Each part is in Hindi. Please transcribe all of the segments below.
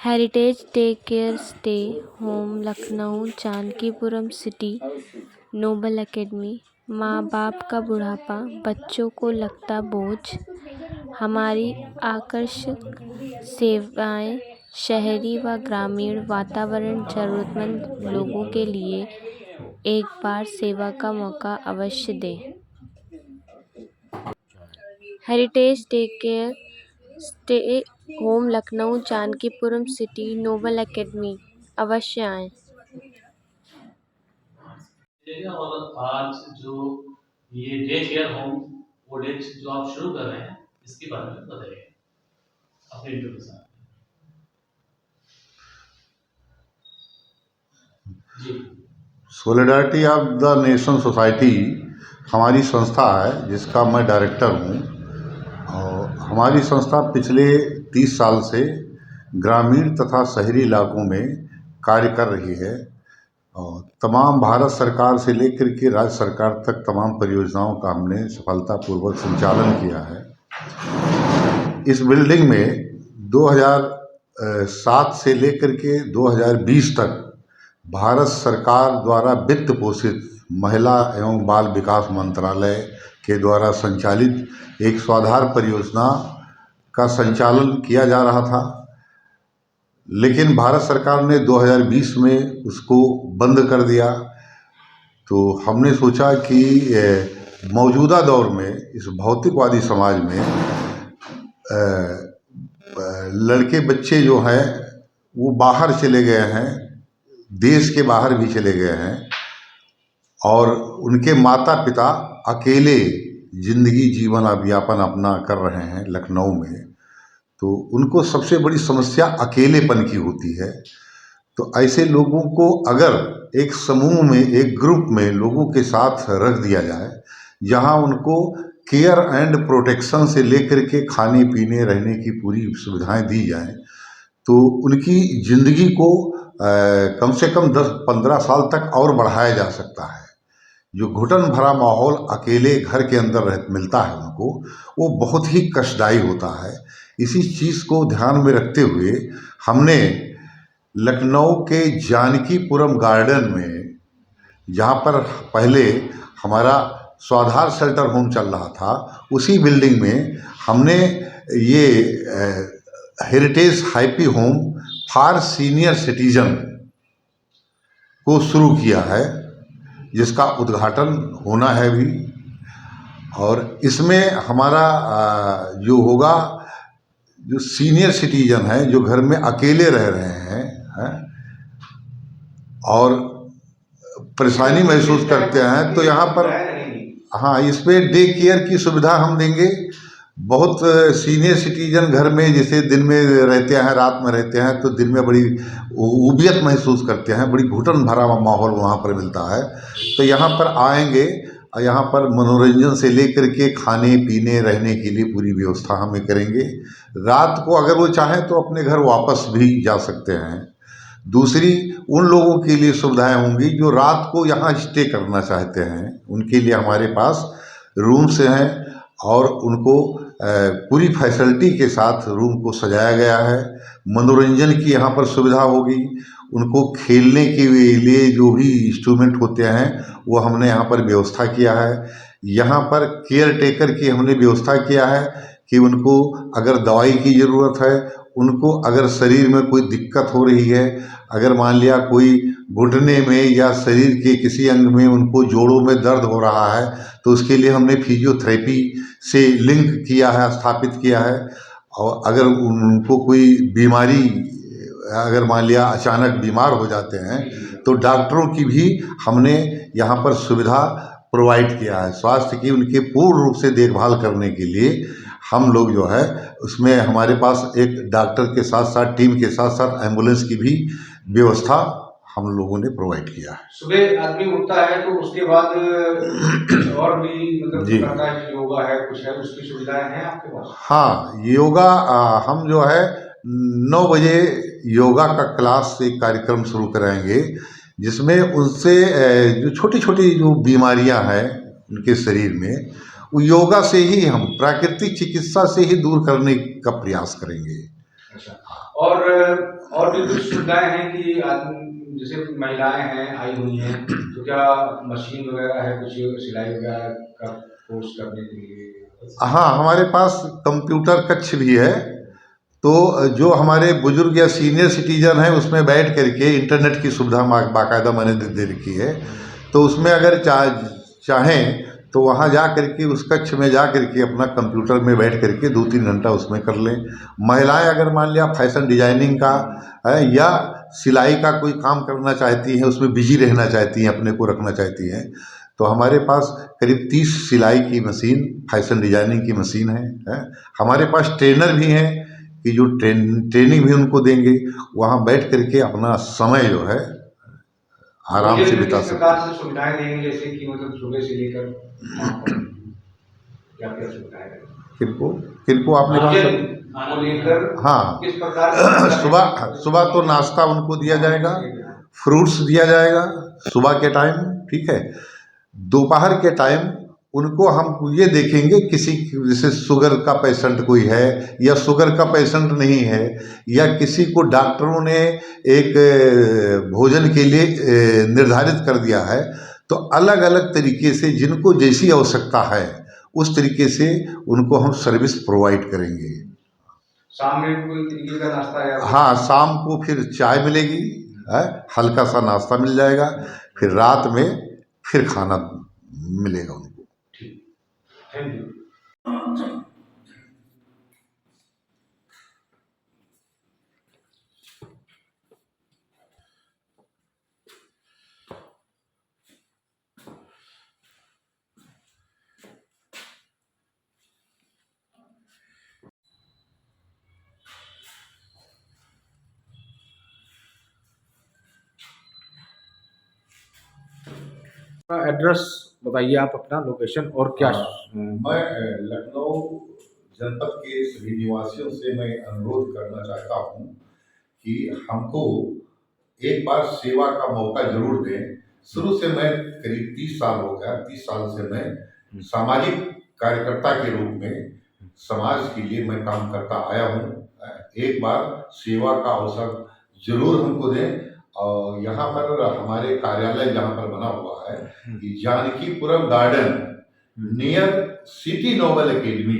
Heritage day care stay home Lucknow Jankipuram city noble academy. माँ बाप का बुढ़ापा, बच्चों को लगता बोझ। हमारी आकर्षक सेवाएं शहरी व ग्रामीण वातावरण, ज़रूरतमंद लोगों के लिए एक बार सेवा का मौका अवश्य दें। Heritage day care stay home Lucknow Jankipuram city noble academy, अवश्य आएं। और आज जो ये day care home old age जो आप शुरू कर रहे हैं, इसके बारे में बताइए अपने इंटरव्यू के साथ। जी। Solidarity of the nation society हमारी संस्था है जिसका मैं डायरेक्टर हूँ। और हमारी संस्था पिछले 30 साल से ग्रामीण तथा शहरी इलाकों में कार्य कर रही है और तमाम भारत सरकार से लेकर के राज्य सरकार तक तमाम परियोजनाओं का हमने सफलतापूर्वक संचालन किया है। इस बिल्डिंग में 2007 से लेकर के 2020 तक भारत सरकार द्वारा वित्त पोषित महिला एवं बाल विकास मंत्रालय के द्वारा संचालित एक स्वाधार परियोजना का संचालन किया जा रहा था, लेकिन भारत सरकार ने 2020 में उसको बंद कर दिया। तो हमने सोचा कि मौजूदा दौर में इस भौतिकवादी समाज में लड़के बच्चे जो हैं वो बाहर चले गए हैं, देश के बाहर भी चले गए हैं और उनके माता पिता अकेले जिंदगी जीवन यापन अपना कर रहे हैं लखनऊ में। तो उनको सबसे बड़ी समस्या अकेलेपन की होती है। तो ऐसे लोगों को अगर एक समूह में, एक ग्रुप में लोगों के साथ रख दिया जाए, जहां उनको केयर एंड प्रोटेक्शन से लेकर के खाने पीने रहने की पूरी सुविधाएं दी जाएं, तो उनकी ज़िंदगी को कम से कम 10-15 साल तक और बढ़ाया जा सकता है। जो घुटन भरा माहौल अकेले घर के अंदर मिलता है उनको, वो बहुत ही कष्टदायी होता है। इसी चीज़ को ध्यान में रखते हुए हमने लखनऊ के जानकीपुरम गार्डन में, जहाँ पर पहले हमारा स्वाधार शेल्टर होम चल रहा था, उसी बिल्डिंग में हमने ये heritage happy home for senior citizen को शुरू किया है, जिसका उद्घाटन होना है भी। और इसमें हमारा जो होगा, जो सीनियर सिटीजन है, जो घर में अकेले रह रहे हैं और परेशानी महसूस करते हैं, तो यहाँ पर हाँ, इस पर डे केयर की सुविधा हम देंगे। बहुत सीनियर सिटीजन घर में जैसे दिन में रहते हैं, रात में रहते हैं, तो दिन में बड़ी उबियत महसूस करते हैं, बड़ी घुटन भरा माहौल वहाँ पर मिलता है। तो यहाँ पर आएंगे और यहाँ पर मनोरंजन से लेकर के खाने पीने रहने के लिए पूरी व्यवस्था हमें करेंगे। रात को अगर वो चाहें तो अपने घर वापस भी जा सकते हैं। दूसरी, उन लोगों के लिए सुविधाएं होंगी जो रात को यहाँ स्टे करना चाहते हैं, उनके लिए हमारे पास रूम्स हैं और उनको पूरी फैसिलिटी के साथ रूम को सजाया गया है। मनोरंजन की यहाँ पर सुविधा होगी। उनको खेलने के लिए जो भी इंस्ट्रूमेंट होते हैं वो हमने यहाँ पर व्यवस्था किया है। यहाँ पर केयर टेकर की हमने व्यवस्था किया है कि उनको अगर दवाई की ज़रूरत है, उनको अगर शरीर में कोई दिक्कत हो रही है, अगर मान लिया कोई घुटने में या शरीर के किसी अंग में उनको जोड़ों में दर्द हो रहा है, तो उसके लिए हमने फिजियोथेरेपी से लिंक किया है, स्थापित किया है। और अगर उनको कोई बीमारी, अगर मान लिया अचानक बीमार हो जाते हैं, तो डॉक्टरों की भी हमने यहाँ पर सुविधा प्रोवाइड किया है। स्वास्थ्य की उनके पूर्ण रूप से देखभाल करने के लिए हम लोग जो है उसमें हमारे पास एक डॉक्टर के साथ साथ, टीम के साथ साथ एम्बुलेंस की भी व्यवस्था हम लोगों ने प्रोवाइड किया है। सुबह आदमी उठता है तो उसके बाद और भी मतलब करता है, योगा है, कुछ है, उसकी सुविधाएं हैं आपके पास? हाँ, योगा हम जो है 9 बजे योगा का क्लास एक कार्यक्रम शुरू कराएंगे, जिसमें उनसे जो छोटी छोटी जो बीमारियां हैं उनके शरीर में, वो योगा से ही, हम प्राकृतिक चिकित्सा से ही दूर करने का प्रयास करेंगे। अच्छा। और भी कुछ सुविधाएं हैं कि आदमी जैसे महिलाएं हैं आई हुई हैं तो क्या मशीन वगैरह है कुछ सिलाई वगैरह का कोर्स करने के लिए? हाँ, हमारे पास कंप्यूटर कक्ष भी है। तो जो हमारे बुजुर्ग या सीनियर सिटीजन हैं उसमें बैठ करके इंटरनेट की सुविधा बाकायदा मैंने दे रखी है। तो उसमें अगर चाहें तो वहाँ जा करके उस कक्ष में जा करके अपना कंप्यूटर में बैठ करके 2-3 घंटा उसमें कर लें। महिलाएं अगर मान लिया फैशन डिजाइनिंग का या सिलाई का कोई काम करना चाहती हैं, उसमें बिजी रहना चाहती हैं, अपने को रखना चाहती हैं, तो हमारे पास करीब 30 सिलाई की मशीन, फैशन डिजाइनिंग की मशीन है। हमारे पास ट्रेनर भी हैं कि जो ट्रेनिंग भी उनको देंगे, वहाँ बैठ करके अपना समय जो है आराम से बिता किस सकते प्रकार हैं। से सुविधाएं देंगे जैसे कि मतलब सुबह से लेकर क्या क्या सुविधाएं हैं? किनको किनको आपने कहा सर? को लेकर हाँ, किस प्रकार की सुबह सुबह तो नाश्ता उनको दिया जाएगा, फ्रूट्स दिया जाएगा सुबह के टाइम, ठीक है। दोपहर के टाइम उनको हम ये देखेंगे किसी जैसे शुगर का पेशेंट कोई है या शुगर का पेशेंट नहीं है, या किसी को डॉक्टरों ने एक भोजन के लिए निर्धारित कर दिया है, तो अलग अलग तरीके से जिनको जैसी आवश्यकता है उस तरीके से उनको हम सर्विस प्रोवाइड करेंगे। शाम में कोई तरीके का नाश्ता या हाँ, शाम को फिर चाय मिलेगी, हल्का सा नाश्ता मिल जाएगा, फिर रात में फिर खाना मिलेगा उनको। Thank you. एड्रेस बताइए आप अपना लोकेशन और क्या? मैं लखनऊ जनपद के सभी निवासियों से मैं अनुरोध करना चाहता हूँ कि हमको एक बार सेवा का मौका जरूर दें। शुरू से मैं करीब 30 साल हो गया, 30 साल से मैं सामाजिक कार्यकर्ता के रूप में समाज के लिए मैं काम करता आया हूँ। एक बार सेवा का अवसर जरूर हमको दें। और यहाँ पर हमारे कार्यालय जहाँ पर बना हुआ है कि Jankipuram garden near city noble academy.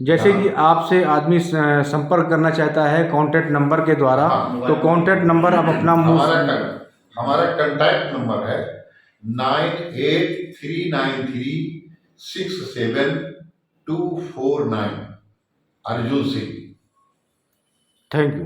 जैसे कि आपसे आदमी संपर्क करना चाहता है कांटेक्ट नंबर के द्वारा, तो कांटेक्ट नंबर आप अपना हमारा कांटेक्ट नंबर है 9839367249। अर्जुन सिंह। Thank you.